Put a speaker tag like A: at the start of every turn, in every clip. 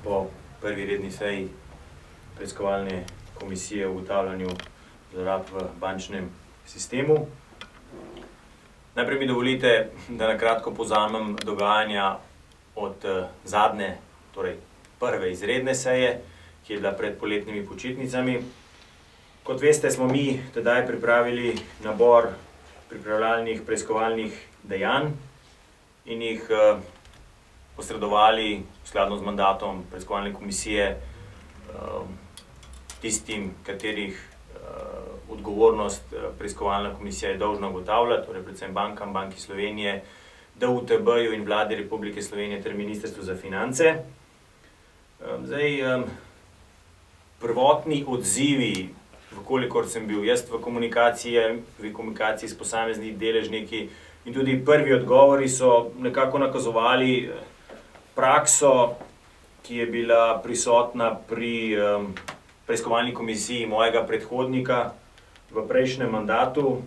A: po prvi redni seji preiskovalne komisije o ugotavljanju zlorab v bančnem sistemu. Najprej mi dovolite, da na kratko povzamem dogajanja od zadnje, torej prve izredne seje, ki je bila pred poletnimi počitnicami. Kot veste, smo mi tedaj pripravili nabor pripravljalnih preiskovalnih dejanj in jih posredovali skladno z mandatom preiskovalne komisije tistim, katerih odgovornost preiskovalna komisija je dolžna ugotavljati, torej predvsem bankam, Banki Slovenije, DUTB-ju in Vladi Republike Slovenije ter Ministrstvu za finance. Prvotni odzivi, vkolikor sem bil jaz v komunikaciji s posameznimi deležniki in tudi prvi odgovori so nekako nakazovali prakso, ki je bila prisotna pri preiskovalni komisiji mojega predhodnika v prejšnjem mandatu,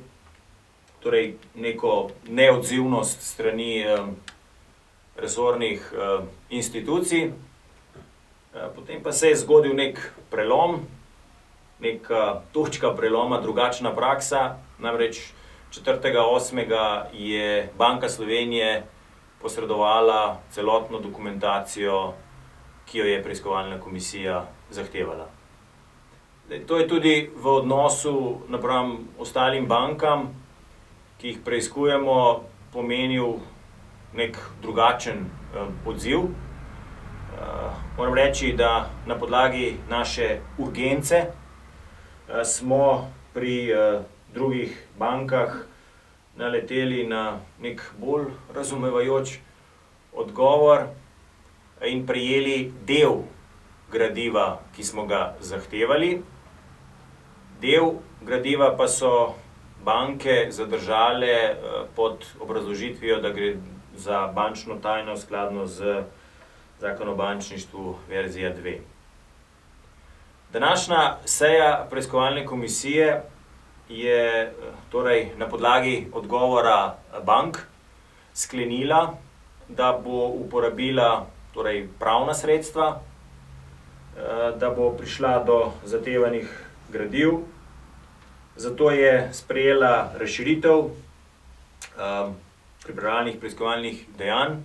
A: torej neko neodzivnost strani resornih institucij. Potem pa se je zgodil nek prelom, neka točka preloma, drugačna praksa, namreč 4.8. je Banka Slovenije posredovala celotno dokumentacijo, ki jo je preiskovalna komisija zahtevala. To je tudi v odnosu napram ostalim bankam, ki jih preiskujemo, pomenil nek drugačen odziv. Moram reči, da na podlagi naše urgence smo pri drugih bankah naleteli na nek bolj razumevajoč odgovor in prejeli del gradiva, ki smo ga zahtevali. Del gradiva pa so banke zadržale pod obrazložitvijo, da gre za bančno tajno skladno z Zakon o bančništvu verzija 2. Današnja seja preiskovalne komisije je torej na podlagi odgovora bank sklenila, da bo uporabila torej pravna sredstva, da bo prišla do zahtevanih gradiv. Zato je sprejela razširitev pripravljalnih preiskovalnih dejanj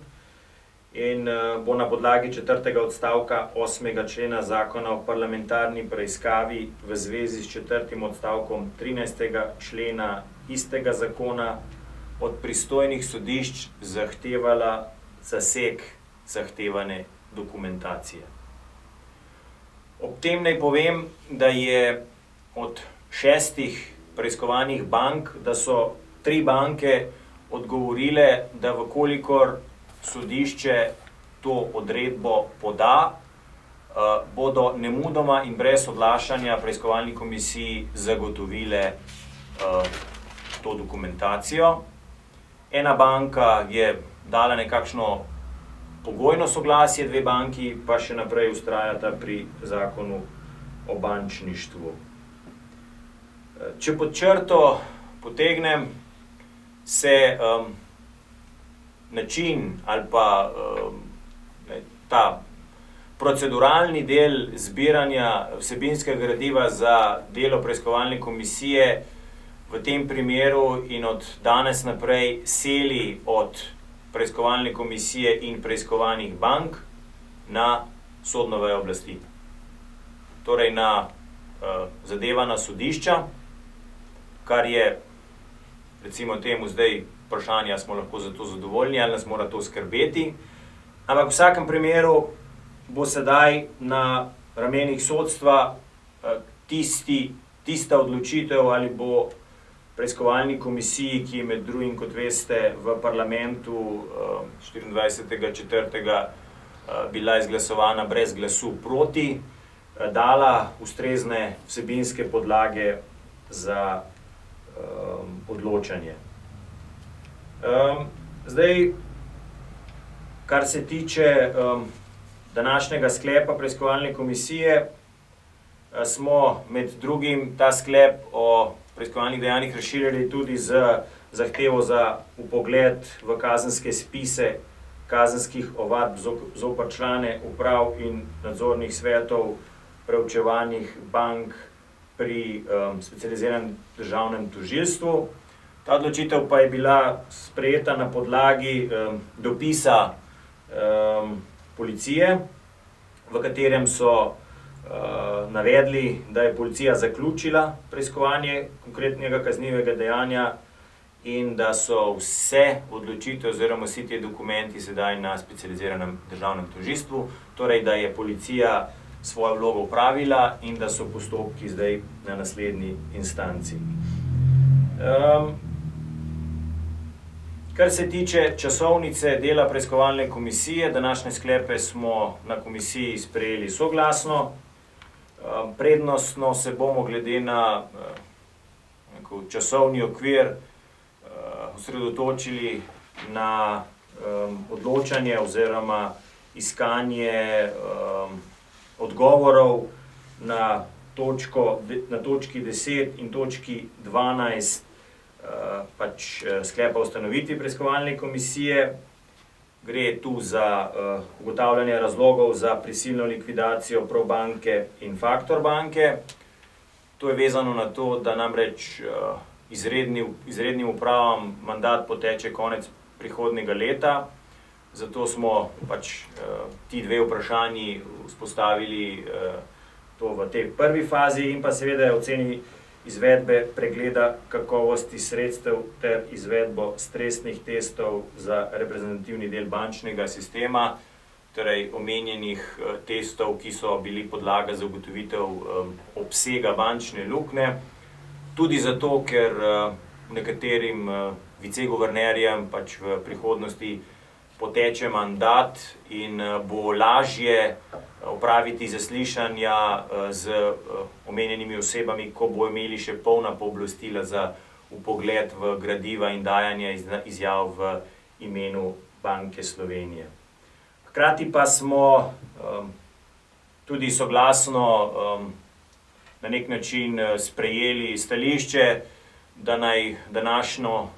A: in bo na podlagi 4. odstavka 8. člena Zakona o parlamentarni preiskavi v zvezi s 4. odstavkom 13. člena istega zakona od pristojnih sodišč zahtevala zaseg zahtevane dokumentacije. Ob tem naj povem, da je od 6 preiskovanih bank, da so 3 banke odgovorile, da vkolikor sodišče to odredbo poda, bodo nemudoma in brez odlašanja preiskovalni komisiji zagotovile to dokumentacijo. Ena banka je dala nekakšno pogojno soglasje, 2 banki pa še naprej vztrajata pri zakonu o bančništvu. Če pod črto potegnem, se način ali pa ta proceduralni del zbiranja vsebinskega gradiva za delo preiskovalne komisije v tem primeru in od danes naprej seli od preiskovalne komisije in preiskovanih bank na sodno vejo oblasti. Torej na zadevana sodišča, kar je, recimo temu zdaj vprašanje, smo lahko za to zadovoljni ali nas mora to skrbeti, ampak v vsakem primeru bo sedaj na ramenih sodstva tista odločitev, ali bo preiskovalni komisiji, ki je med drugim, kot veste, v parlamentu 24.4. bila izglasovana brez glasu proti, dala ustrezne vsebinske podlage za odločanje. Zdaj, kar se tiče današnjega sklepa preiskovalne komisije, smo med drugim ta sklep o preiskovalnih dejanjih razširili tudi z zahtevo za vpogled v kazenske spise kazenskih ovadb zoper člane uprav in nadzornih svetov preučevanih bank pri specializiranem državnem tožilstvu. Ta odločitev pa je bila sprejeta na podlagi dopisa policije, v katerem so navedli, da je policija zaključila preiskovanje konkretnega kaznivega dejanja in da so vse odločitve oziroma vsi ti dokumenti sedaj na specializiranem državnem tožilstvu, torej da je policija svojo vlogo opravila in da so postopki zdaj na naslednji instanci. Kar se tiče časovnice dela preiskovalne komisije, današnje sklepe smo na komisiji sprejeli soglasno. Prednostno se bomo glede na časovni okvir osredotočili na odločanje oziroma iskanje odgovorov na točki 10 in točki 12 sklepa o ustanovitvi preiskovalne komisije. Gre tu za ugotavljanje razlogov za prisilno likvidacijo Probanke in Faktor banke. To je vezano na to, da namreč izrednim upravam mandat poteče konec prihodnjega leta. Zato smo ti dve vprašanji vzpostavili to v tej prvi fazi in pa seveda oceni izvedbe pregleda kakovosti sredstev ter izvedbo stresnih testov za reprezentativni del bančnega sistema, torej omenjenih testov, ki so bili podlaga za ugotovitev obsega bančne luknje. Tudi zato, ker nekaterim viceguvernerjem v prihodnosti poteče mandat in bo lažje opraviti zaslišanja z omenjenimi osebami, ko bo imeli še polna pooblastila za vpogled v gradiva in dajanje izjav v imenu Banke Slovenije. Hkrati pa smo tudi soglasno na nek način sprejeli stališče, da naj današnjo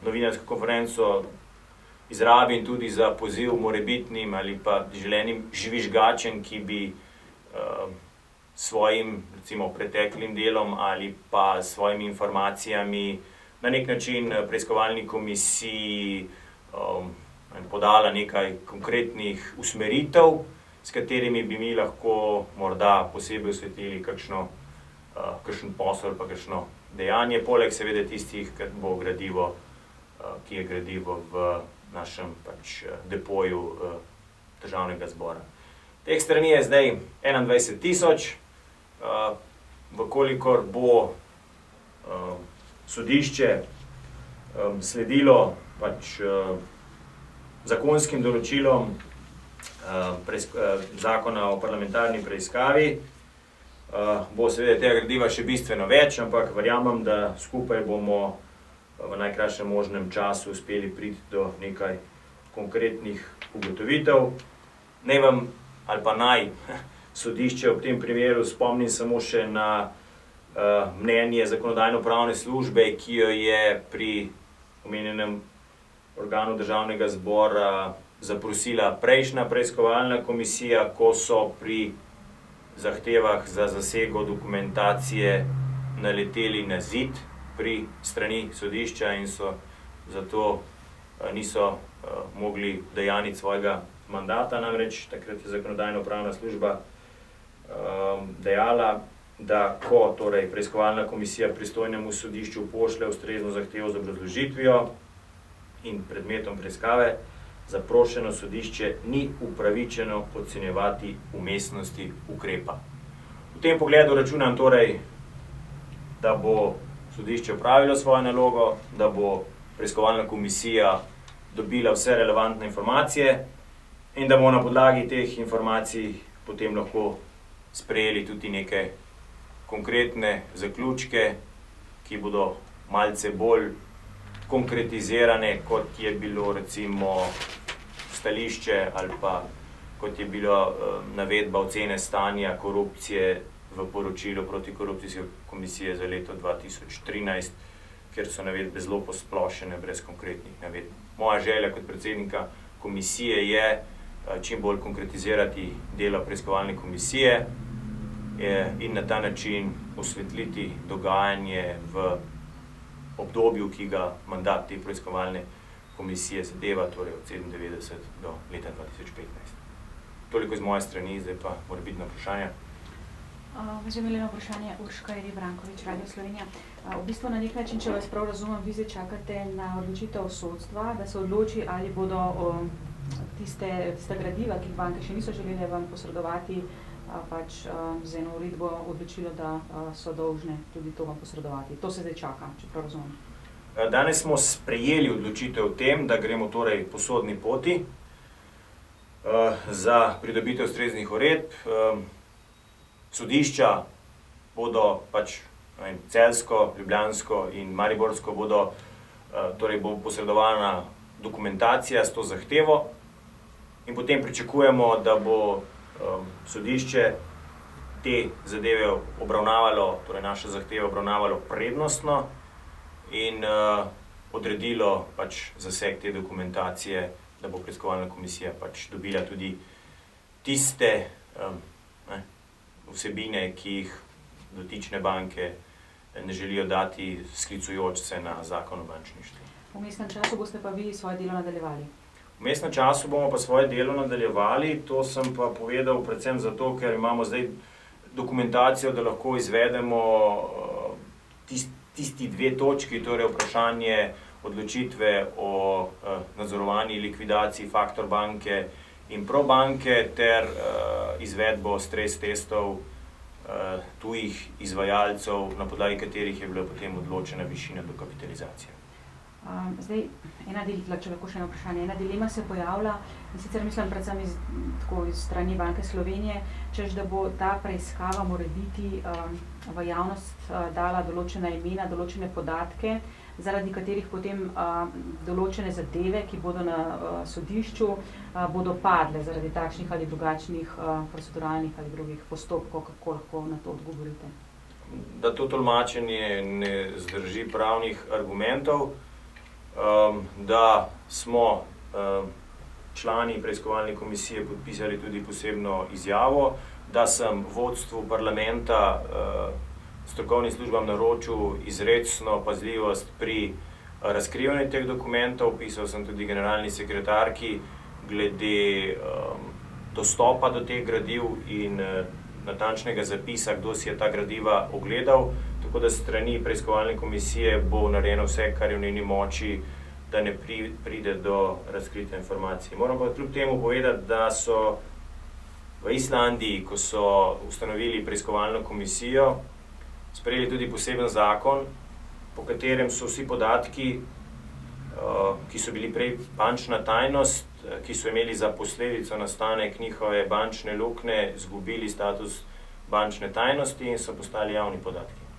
A: novinarsko konferenco izrabim tudi za poziv morebitnim ali pa želenim žvižgačem, ki bi svojim recimo preteklim delom ali pa svojimi informacijami na nek način preiskovalni komisiji podala nekaj konkretnih usmeritev, s katerimi bi mi lahko morda posebej osvetlili kakšen posel pa kakšno dejanje, poleg seveda tistih, ki je gradivo v našem depoju državnega zbora. Teh strani je zdaj 21 000, vkolikor bo sodišče sledilo zakonskim določilom zakona o parlamentarni preiskavi, bo seveda tega gradiva še bistveno več, ampak verjamem, da skupaj bomo v najkrajšem možnem času uspeli priti do nekaj konkretnih ugotovitev. Naj sodišče ob tem primeru spomnim samo še na mnenje Zakonodajno-pravne službe, ki jo je pri omenjenem organu državnega zbora zaprosila prejšnja preiskovalna komisija, ko so pri zahtevah za zasego dokumentacije naleteli na zid pri strani sodišča in so zato niso mogli udejanjiti svojega mandata. Namreč takrat je Zakonodajno-pravna služba dejala, da ko preiskovalna komisija pristojnemu sodišču pošlje ustrezno zahtevo z obrazložitvijo in predmetom preiskave, zaprošeno sodišče ni upravičeno ocenjevati umestnosti ukrepa. V tem pogledu računam da bo sodišče opravilo svojo nalogo, da bo preiskovalna komisija dobila vse relevantne informacije in da bomo na podlagi teh informacij potem lahko sprejeli tudi neke konkretne zaključke, ki bodo malce bolj konkretizirane, kot je bilo recimo stališče ali pa kot je bila navedba ocene stanja korupcije v poročilu protikorupcijske komisije za leto 2013, kjer so navedbe zelo posplošene, brez konkretnih navedb. Moja želja kot predsednika komisije je čim bolj konkretizirati delo preiskovalne komisije in na ta način osvetliti dogajanje v obdobju, ki ga mandat te preiskovalne komisije zadeva, torej od 1997 do leta 2015. Toliko z moje strani, zdaj pa morebitno vprašanje.
B: Že imeli eno vprašanje, Urška Eri Brankovič, Radio Slovenija. V bistvu na nek način, če vas prav razumem, vi zdaj čakate na odločitev sodstva, da se odloči, ali bodo tista gradiva, ki jih banke še niso želele vam posredovati, pač z eno uredbo odločilo, da so dolžne tudi to vam posredovati. To se zdaj čaka, če prav razumem.
A: Danes smo sprejeli odločitev o tem, da gremo torej po sodni poti za pridobitev ustreznih uredb. Sodišča bodo pač celjsko, ljubljansko in mariborsko torej bo posredovana dokumentacija s to zahtevo in potem pričakujemo, da bo sodišče te zadeve obravnavalo, torej naše zahteve obravnavalo prednostno in odredilo pač zaseg te dokumentacije, da bo preiskovalna komisija pač dobila tudi tiste vsebine, ki jih dotične banke ne želijo dati, sklicujoč se na Zakon o bančništvu.
B: V vmesnem času boste pa vi svoje delo nadaljevali?
A: V vmesnem času bomo pa svoje delo nadaljevali, to sem pa povedal predvsem zato, ker imamo zdaj dokumentacijo, da lahko izvedemo tisti dve točki, torej vprašanje odločitve o nadzorovanji likvidaciji Faktor banke in Probanke ter izvedbo stres testov tujih izvajalcev, na podlagi katerih je bila potem odločena višina dokapitalizacije.
B: Zdaj, če lahko še eno vprašanje, ena dilema se pojavlja, in sicer mislim predvsem iz strani Banke Slovenije, češ da bo ta preiskava morebiti v javnost dala določena imena, določene podatke, zaradi katerih potem določene zadeve, ki bodo na sodišču, bodo padle zaradi takšnih ali drugačnih proceduralnih ali drugih postopkov. Kako lahko na to odgovorite?
A: Da to tolmačenje ne zdrži pravnih argumentov, da smo člani preiskovalne komisije podpisali tudi posebno izjavo, da sem vodstvu parlamenta strokovnim službam naročil izrecno pazljivost pri razkrivanju teh dokumentov, pisal sem tudi generalni sekretarki glede dostopa do teh gradiv in natančnega zapisa, kdo si je ta gradiva ogledal, tako da strani preiskovalne komisije bo narejeno vse, kar je v njeni moči, da ne pride do razkritja informacij. Moram pa kljub temu povedati, da so v Islandiji, ko so ustanovili preiskovalno komisijo, sprejeli tudi poseben zakon, po katerem so vsi podatki, ki so bili prej bančna tajnost, ki so imeli za posledico nastanek njihove bančne luknje, izgubili status bančne tajnosti in so postali javni podatki.